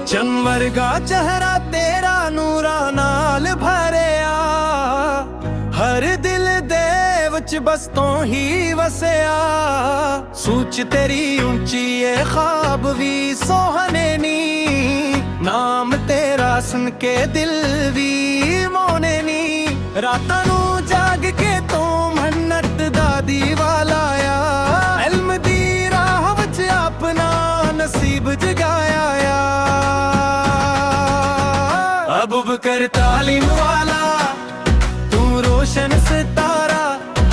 ਚੰਨ ਵਰਗਾ ਚਿਹਰਾ ਤੇਰਾ ਨੂਰਾਂ ਨਾਲ ਭਰਿਆ, ਹਰ ਦਿਲ ਦੇ ਵਿੱਚ ਬਸ ਤੂੰ ਹੀ ਵਸਿਆ। ਸੂਚ ਤੇਰੀ ਉੱਚੀ ਏ ख्वाब ਵੀ ਸੋਹਣੇ ਨੀ, ਨਾਮ ਤੇਰਾ ਸੁਣ ਕੇ ਦਿਲ ਵੀ ਮੋਹਣੇ ਨੀ। ਰਾਤਾਂ ਨੂੰ ਜਾਗ ਕੇ ਤੂੰ ਮੰਨਤ ਦਾ ਦੀਵਾ ਲਾਇਆ, ਇਲਮ ਦੀ ਰਾਹ ਵਿੱਚ ਆਪਣਾ ਨਸੀਬ ਜਗਾਇਆ। अबू बकर तालीम वाला तू रोशन सितारा,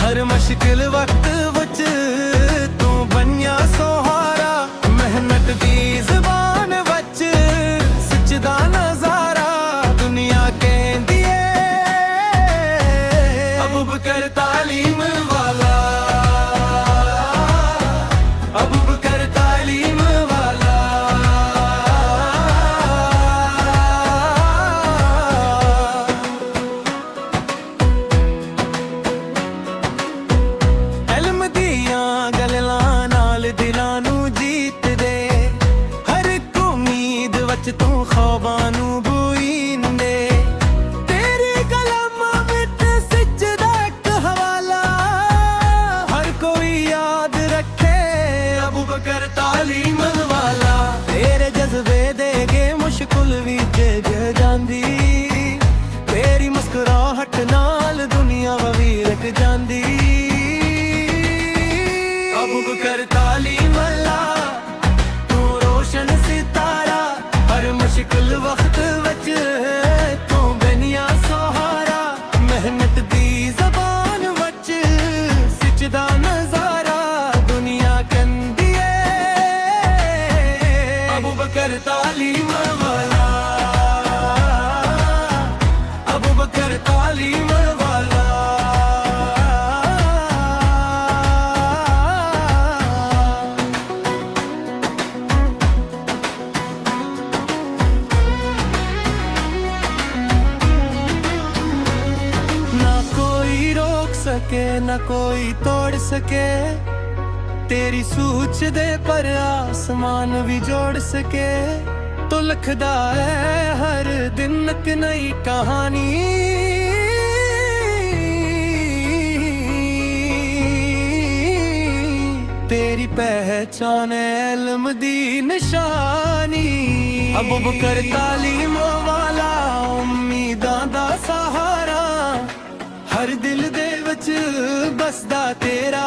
हर मुश्किल वक्त विच तू बनिया सहारा। मेहनत दी ज़बान विच सच दा नज़ारा दुनिया कहंदी है अबू बकर तालीम वाला, अबू बकर तालीम वाला। तू ख्वाबां नू बूईंदे, तेरी कलम विच सच दा इक हवाला, हर कोई याद रखे अबू बकर तालीम वाला। तेरे जज्बे दे के मुश्किल भी जग जांदी, तेरी मुस्कुराहट नाल दुनिया भी रख जांदी। अबू बकर तालीम वाला तू रोशन सितारा, हर मुश्किल वक्त विच तू बनिया सहारा। मेहनत दी ज़बान विच सच दा नज़ारा दुनिया कहंदी है अबू बकर तालीम वाला, अबू बकर तालीम वाला। ना कोई तोड़ सके तेरी सूच दे, पर आसमान भी जोड़ सके। तो लिखदा है हर दिन एक नई कहानी, तेरी पहचान इल्म दी निशानी। अबू बकर तालीम वाला उम्मीदां दा सहारा, हर दिल दे विच बसदा तेरा